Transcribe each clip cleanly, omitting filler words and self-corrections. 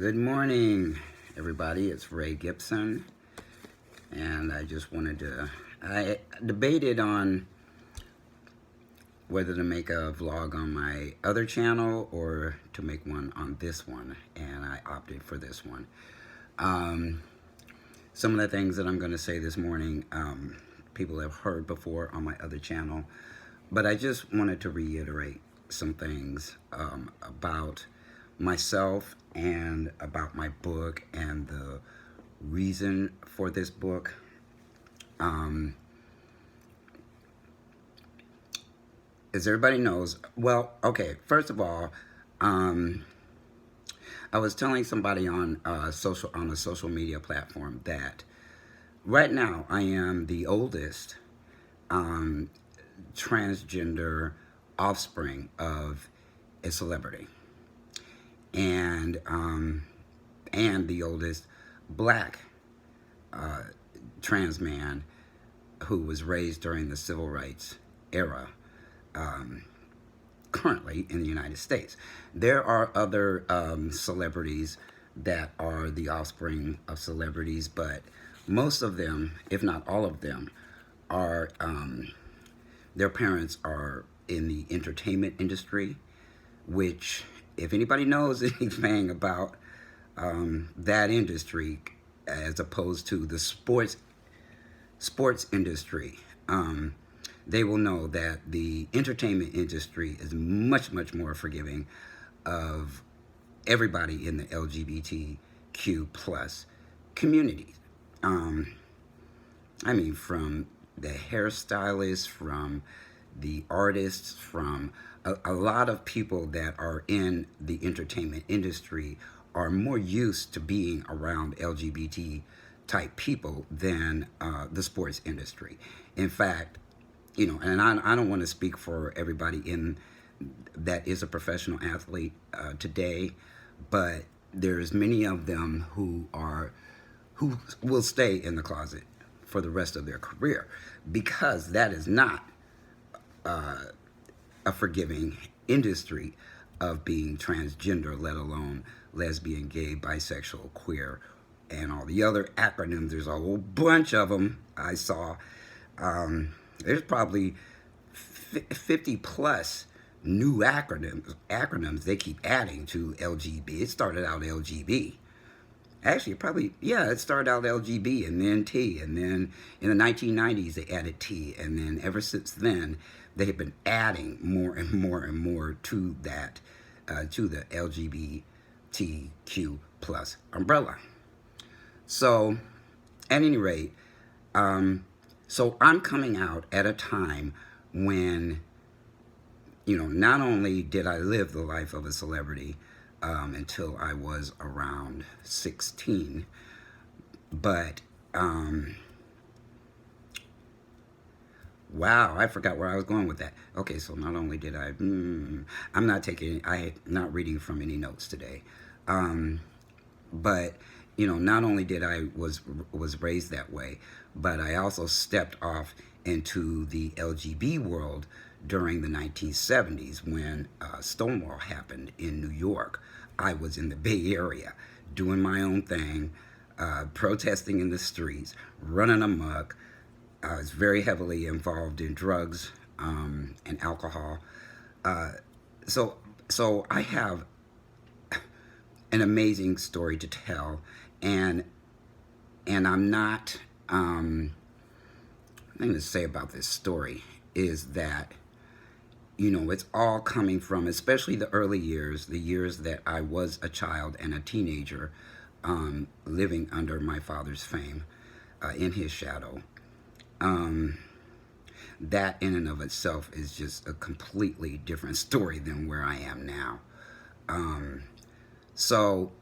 Good morning, everybody. It's Ray Gibson, and I just wanted to. I debated on whether to make a vlog on my other channel or to make one on this one, and I opted for this one. Some of the things that I'm going to say this morning, people have heard before on my other channel, but I just wanted to reiterate some things about myself and about my book and the reason for this book. As everybody knows, well, okay, first of all, I was telling somebody on a social media platform that right now I am the oldest transgender offspring of a celebrity, and the oldest black trans man who was raised during the civil rights era, currently in the United States. There are other celebrities that are the offspring of celebrities, but most of them, if not all of them, are their parents are in the entertainment industry, which, if anybody knows anything about that industry as opposed to the sports industry, they will know that the entertainment industry is much more forgiving of everybody in the LGBTQ plus community. I mean, from the hairstylists, from the artists, from a lot of people that are in the entertainment industry are more used to being around LGBT type people than the sports industry. In fact, you know, and I don't want to speak for everybody in that is a professional athlete today, but there's many of them who will stay in the closet for the rest of their career because that is not a forgiving industry of being transgender, let alone lesbian, gay, bisexual, queer, and all the other acronyms. There's a whole bunch of them I saw. There's probably 50 plus new acronyms they keep adding to LGB. It started out LGB. Actually, it started out LGB and then T, and then in the 1990s they added T, and then ever since then they have been adding more and more to that, to the LGBTQ plus umbrella. So, at any rate, so I'm coming out at a time when, you know, not only did I live the life of a celebrity until I was around 16, but, wow, I forgot where I was going with that. Okay, so not only did I'm not reading from any notes today, but, you know, not only did I was raised that way, but I also stepped off into the LGB world during the 1970s when Stonewall happened in New York. I was in the Bay Area doing my own thing, protesting in the streets, running amok. I was very heavily involved in drugs and alcohol. So I have an amazing story to tell, and I'm not. The thing to say about this story is that, you know, it's all coming from, especially the early years, the years that I was a child and a teenager, living under my father's fame, in his shadow. That in and of itself is just a completely different story than where I am now. So,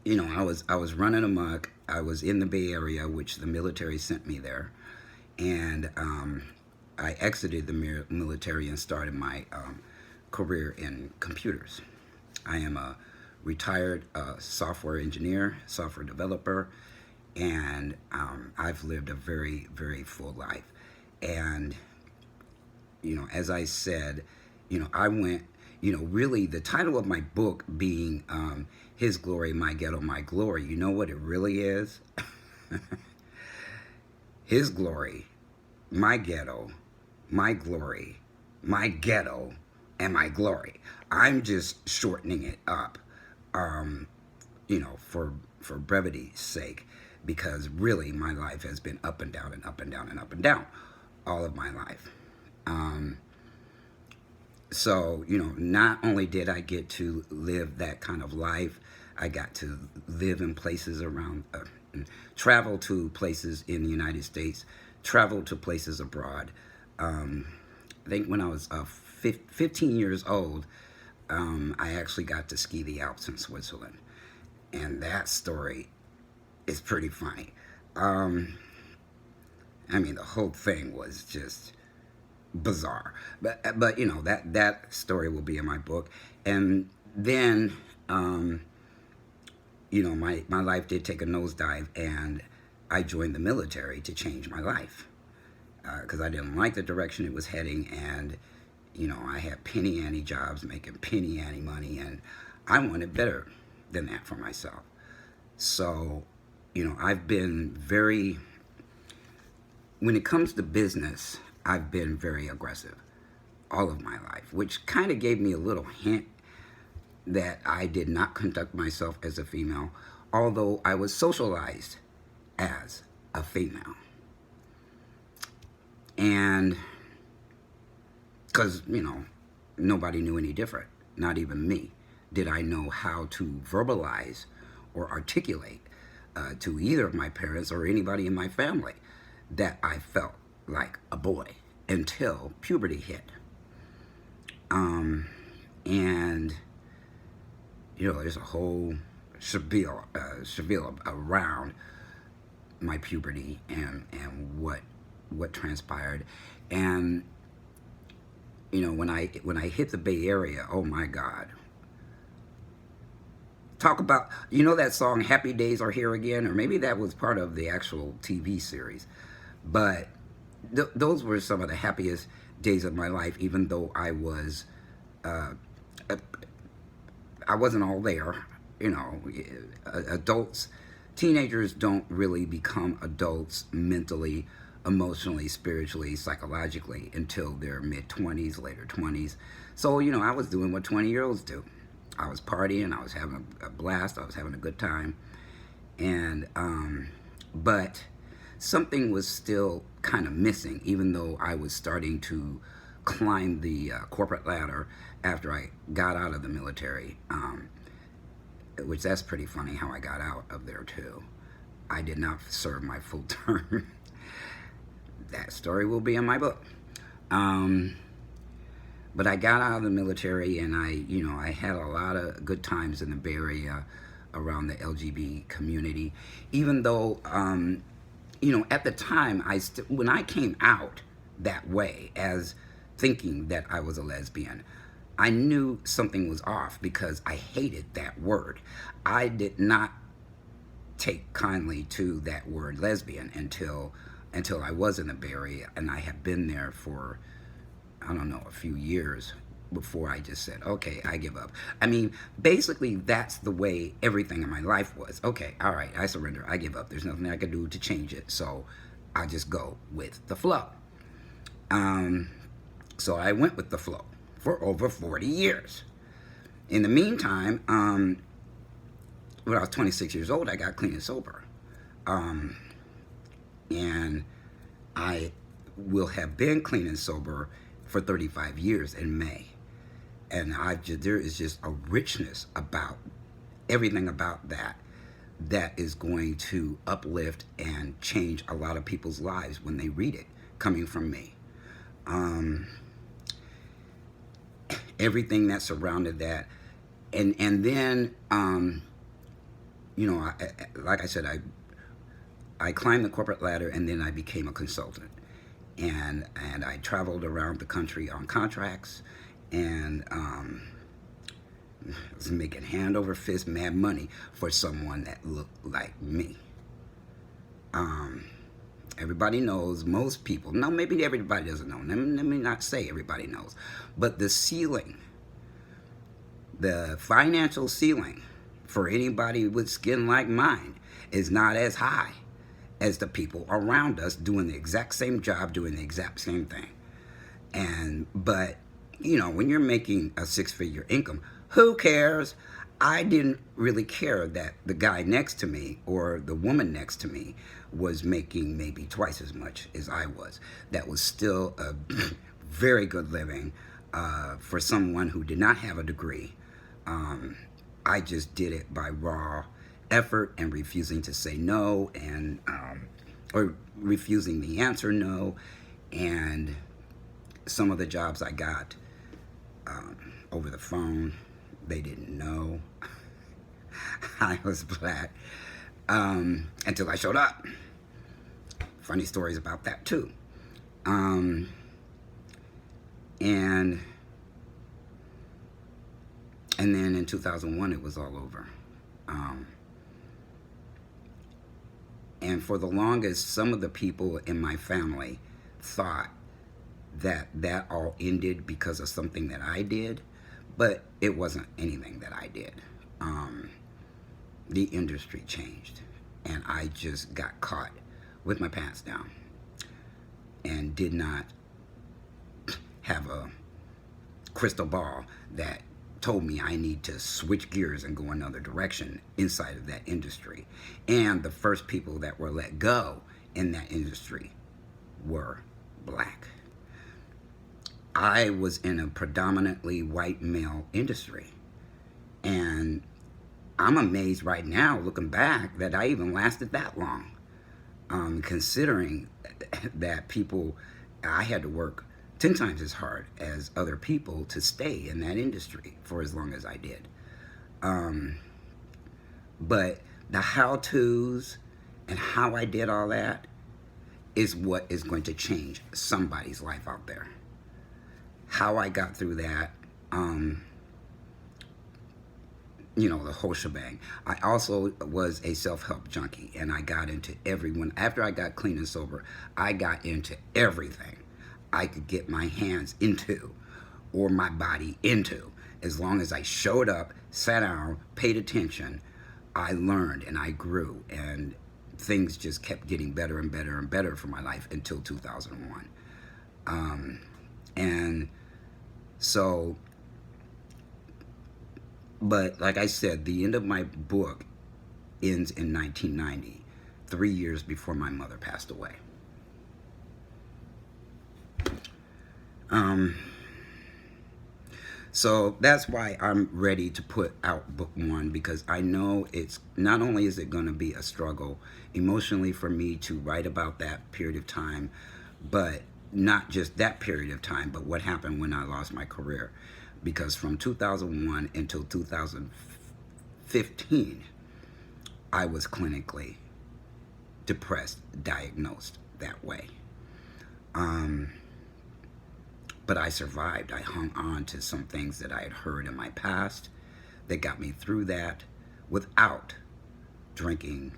you know, I was running amok. I was in the Bay Area, which the military sent me there, and I exited the military and started my career in computers. I am a retired software engineer, software developer, and I've lived a very full life. And, you know, as I said, you know, I went, really the title of my book being His Glory, My Ghetto, My Glory, you know what it really is? His glory, my ghetto, my glory, my ghetto, and my glory. I'm just shortening it up, for brevity's sake, because really my life has been up and down and up and down and up and down all of my life. So, not only did I get to live that kind of life, I got to live in places around, travel to places in the United States, travel to places abroad. I think when I was 15 years old, I actually got to ski the Alps in Switzerland. And that story is pretty funny. The whole thing was just bizarre, but that story will be in my book. And then my life did take a nosedive, and I joined the military to change my life, because I didn't like the direction it was heading. And I had penny ante jobs making penny ante money, and I wanted better than that for myself. So I've been very, when it comes to business, I've been very aggressive all of my life, which kind of gave me a little hint that I did not conduct myself as a female, although I was socialized as a female. And because, nobody knew any different, not even me, did I know how to verbalize or articulate to either of my parents or anybody in my family that I felt like a boy until puberty hit. And there's a whole spiel around my puberty and what transpired. And when I hit the Bay Area, oh my God. Talk about, that song Happy Days Are Here Again, or maybe that was part of the actual TV series. But those were some of the happiest days of my life, even though I wasn't all there. Adults, teenagers don't really become adults mentally, emotionally, spiritually, psychologically until their mid-20s, later 20s. So, I was doing what 20-year-olds do. I was partying, I was having a blast, I was having a good time. And, but something was still kind of missing, even though I was starting to climb the corporate ladder after I got out of the military, which that's pretty funny how I got out of there too. I did not serve my full term. That story will be in my book. But I got out of the military, and I had a lot of good times in the Bay Area around the LGBT community, even though, at the time, when I came out that way as thinking that I was a lesbian, I knew something was off because I hated that word. I did not take kindly to that word lesbian until I was in the Bay Area, and I had been there for, I don't know, a few years before I just said, okay, I give up. Basically, that's the way everything in my life was. Okay, all right, I surrender, I give up. There's nothing I can do to change it, so I just go with the flow. So I went with the flow for over 40 years. In the meantime, when I was 26 years old, I got clean and sober. And I will have been clean and sober for 35 years in May. And there is just a richness about everything about that is going to uplift and change a lot of people's lives when they read it, coming from me. Everything that surrounded that. And then, like I said, I climbed the corporate ladder, and then I became a consultant. And I traveled around the country on contracts, and was making hand over fist mad money for someone that looked like me. Everybody knows, most people, no, maybe everybody doesn't know. Let me not say everybody knows, but the ceiling the financial ceiling for anybody with skin like mine is not as high as the people around us doing the exact same job, doing the exact same thing. But when you're making a 6-figure income, who cares? I didn't really care that the guy next to me or the woman next to me was making maybe twice as much as I was. That was still a very good living for someone who did not have a degree. I just did it by raw effort and refusing to say no, and or refusing the answer no. And some of the jobs I got over the phone, they didn't know I was black until I showed up. Funny stories about that too. And then in 2001, it was all over. And for the longest, some of the people in my family thought that all ended because of something that I did, but it wasn't anything that I did. The industry changed, and I just got caught with my pants down and did not have a crystal ball that told me I need to switch gears and go another direction inside of that industry. And the first people that were let go in that industry were black. I was in a predominantly white male industry, and I'm amazed right now, looking back, that I even lasted that long, considering that I had to work 10 times as hard as other people to stay in that industry for as long as I did. But the how-tos and how I did all that is what is going to change somebody's life out there. How I got through that, the whole shebang. I also was a self-help junkie, and I got into after I got clean and sober, I got into everything I could get my hands into or my body into. As long as I showed up, sat down, paid attention, I learned and I grew, and things just kept getting better and better and better for my life until 2001. And so, but like I said, the end of my book ends in 1990, 3 years before my mother passed away. So that's why I'm ready to put out book 1, because I know it's not only is it going to be a struggle emotionally for me to write about that period of time, but not just that period of time, but what happened when I lost my career. Because from 2001 until 2015, I was clinically depressed, diagnosed that way. But I survived. I hung on to some things that I had heard in my past that got me through that without drinking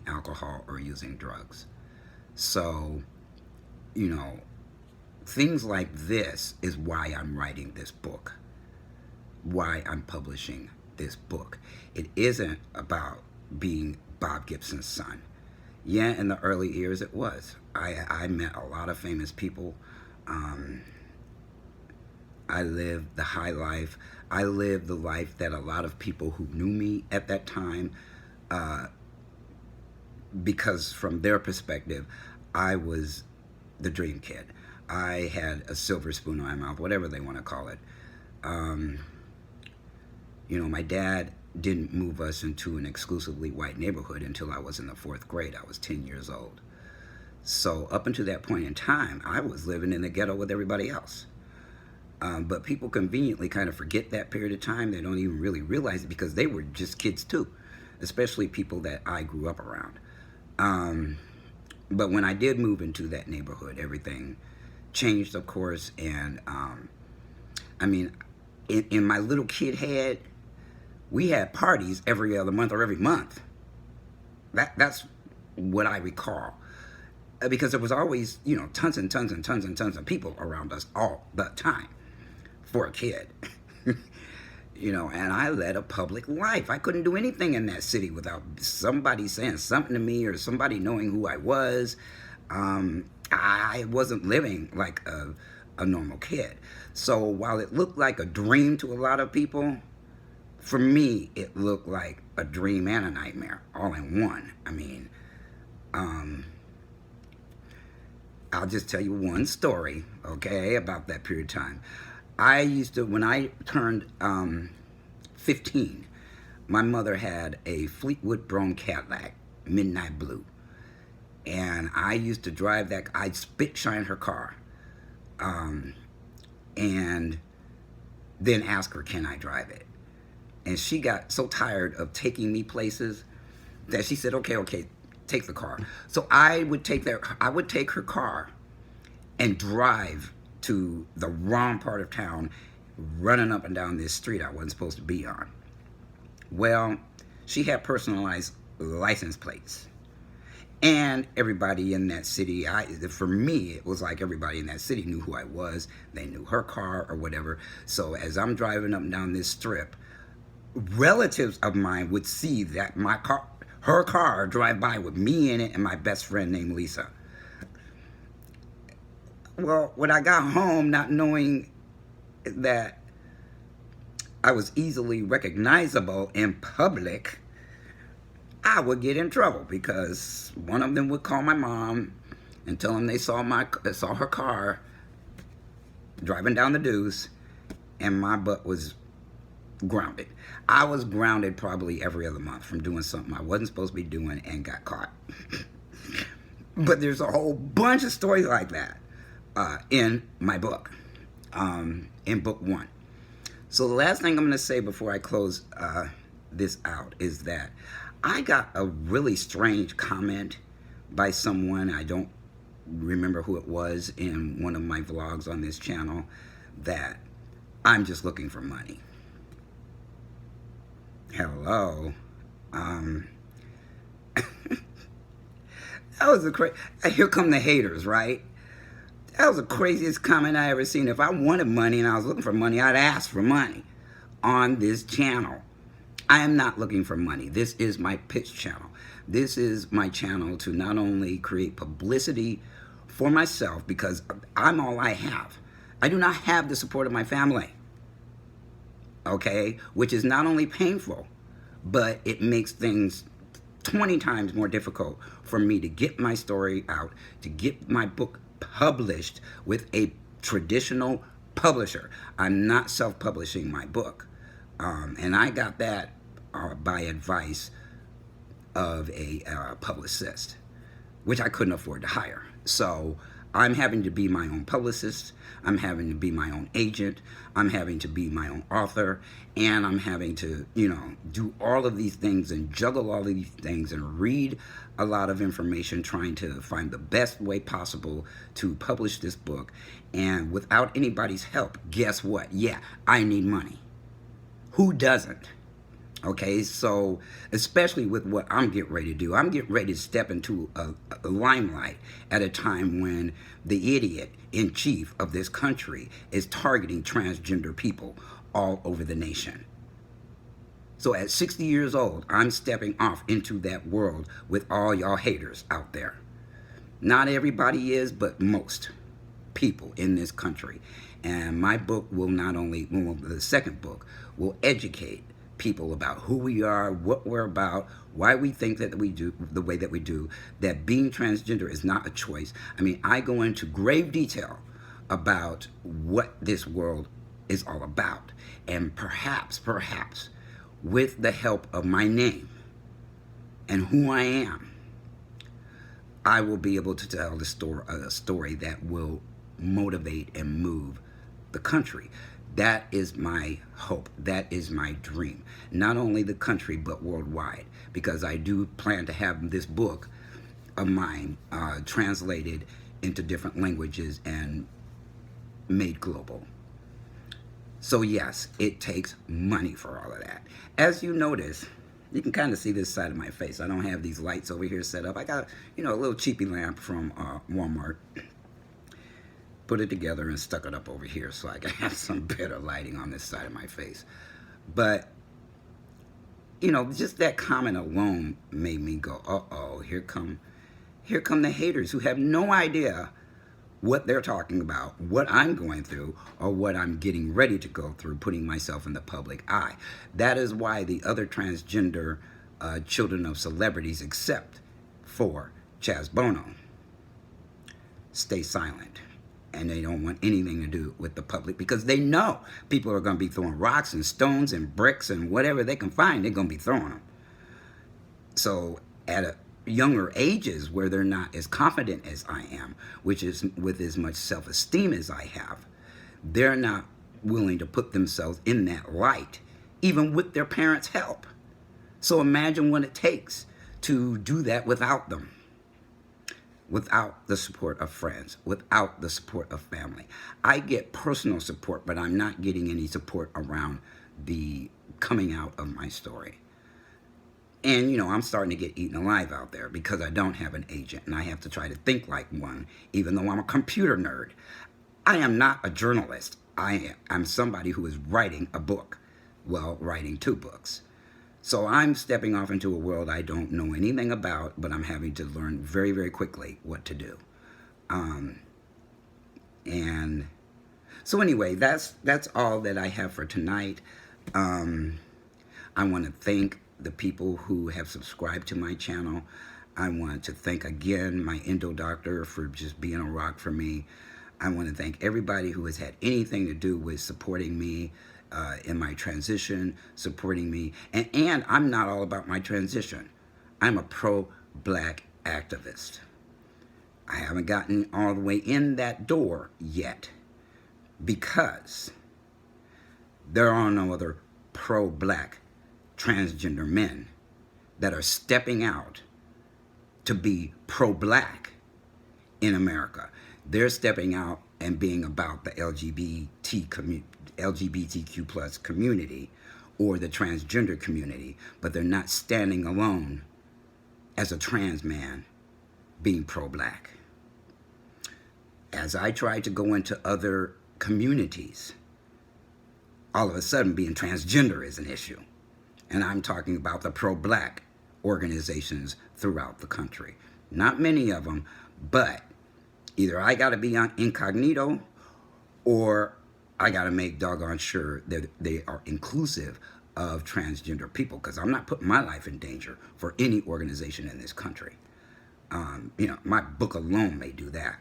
alcohol or using drugs. So, things like this is why I'm writing this book, why I'm publishing this book. It isn't about being Bob Gibson's son. Yeah, in the early years it was. I met a lot of famous people. I lived the high life. I lived the life that a lot of people who knew me at that time, because from their perspective, I was the dream kid. I had a silver spoon in my mouth, whatever they want to call it. My dad didn't move us into an exclusively white neighborhood until I was in the 4th grade. I was 10 years old. So up until that point in time, I was living in the ghetto with everybody else. But people conveniently kind of forget that period of time. They don't even really realize it because they were just kids too, especially people that I grew up around. But when I did move into that neighborhood, everything changed, of course. And in my little kid head, we had parties every other month or every month. That's what I recall. Because there was always, tons and tons and tons and tons of people around us all the time. for a kid. You know, and I led a public life. I couldn't do anything in that city without somebody saying something to me or somebody knowing who I was. I wasn't living like a normal kid. So while it looked like a dream to a lot of people, for me, it looked like a dream and a nightmare all in one. I mean, I'll just tell you one story, okay, about that period of time. I used to, when I turned 15, my mother had a Fleetwood Brougham Cadillac, midnight blue. And I used to drive that, I'd spit shine her car. And then ask her, can I drive it? And she got so tired of taking me places that she said, okay, take the car. So I would take her car and drive to the wrong part of town, running up and down this street I wasn't supposed to be on. Well, she had personalized license plates. And everybody in that city, for me, it was like everybody in that city knew who I was. They knew her car or whatever. So as I'm driving up and down this strip, relatives of mine would see that her car drive by with me in it and my best friend named Lisa. Well, when I got home, not knowing that I was easily recognizable in public, I would get in trouble because one of them would call my mom and tell them they saw her car driving down the Deuce, and my butt was grounded. I was grounded probably every other month from doing something I wasn't supposed to be doing and got caught. But there's a whole bunch of stories like that in my book, in book 1. So the last thing I'm going to say before I close this out is that I got a really strange comment by someone, I don't remember who it was, in one of my vlogs on this channel, that I'm just looking for money. Hello. That was here come the haters, right? That was the craziest comment I ever seen. If I wanted money and I was looking for money, I'd ask for money on this channel. I am not looking for money. This is my pitch channel. This is my channel to not only create publicity for myself, because I'm all I have. I do not have the support of my family, okay? Which is not only painful, but it makes things 20 times more difficult for me to get my story out, to get my book published with a traditional publisher. I'm not self-publishing my book. And I got that by advice of a publicist, which I couldn't afford to hire. So I'm having to be my own publicist, I'm having to be my own agent, I'm having to be my own author, and I'm having to, do all of these things and juggle all of these things and read a lot of information, trying to find the best way possible to publish this book. And without anybody's help, guess what? Yeah, I need money. Who doesn't? Okay, so especially with what I'm getting ready to do, I'm getting ready to step into a limelight at a time when the idiot in chief of this country is targeting transgender people all over the nation. So at 60 years old, I'm stepping off into that world with all y'all haters out there. Not everybody is, but most people in this country. And my book will not only, the second book, will educate people about who we are, what we're about, why we think that we do the way that we do, that being transgender is not a choice. I mean, I go into grave detail about what this world is all about. And perhaps, with the help of my name and who I am, I will be able to tell a story that will motivate and move the country. That is my hope. That is my dream. Not only the country, but worldwide. Because I do plan to have this book of mine translated into different languages and made global. So yes, it takes money for all of that. As you notice, you can kind of see this side of my face. I don't have these lights over here set up. I got, a little cheapy lamp from Walmart. put it together and stuck it up over here so I can have some better lighting on this side of my face. But, you know, just that comment alone made me go, uh-oh, here come the haters who have no idea what they're talking about, what I'm going through, or what I'm getting ready to go through, putting myself in the public eye. That is why the other transgender children of celebrities, except for Chaz Bono, stay silent. And they don't want anything to do with the public because they know people are going to be throwing rocks and stones and bricks and whatever they can find, they're going to be throwing them. So at a younger ages where they're not as confident as I am, which is with as much self-esteem as I have, they're not willing to put themselves in that light, even with their parents' help. So imagine what it takes to do that without them, without the support of friends, without the support of family. I get personal support, but I'm not getting any support around the coming out of my story. And, you know, I'm starting to get eaten alive out there because I don't have an agent and I have to try to think like one, even though I'm a computer nerd. I am not a journalist. I'm somebody who is writing a book, well, writing 2 books. So I'm stepping off into a world I don't know anything about, but I'm having to learn very, very quickly what to do. And so anyway, that's all that I have for tonight. I want to thank the people who have subscribed to my channel. I want to thank again my endo doctor for just being a rock for me. I want to thank everybody who has had anything to do with supporting me in my transition, supporting me. And I'm not all about my transition. I'm a pro-black activist. I haven't gotten all the way in that door yet because there are no other pro-black transgender men that are stepping out to be pro-black in America. They're stepping out and being about the LGBTQ plus community or the transgender community, but they're not standing alone as a trans man being pro-black. As I try to go into other communities, all of a sudden being transgender is an issue. And I'm talking about the pro-black organizations throughout the country. Not many of them, but either I got to be on incognito or I got to make doggone sure that they are inclusive of transgender people, because I'm not putting my life in danger for any organization in this country. You know, my book alone may do that.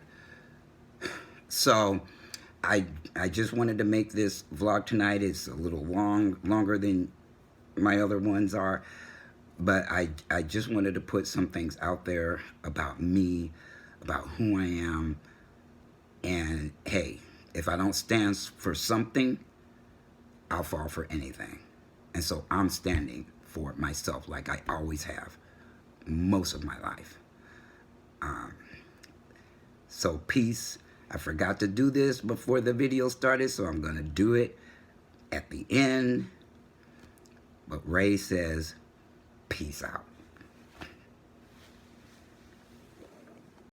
So I just wanted to make this vlog tonight. It's a little longer than my other ones are, but I just wanted to put some things out there about me, about who I am, and hey, if I don't stand for something, I'll fall for anything. And so I'm standing for myself like I always have most of my life. So peace. I forgot to do this before the video started, so I'm gonna do it at the end. But Ray says, peace out.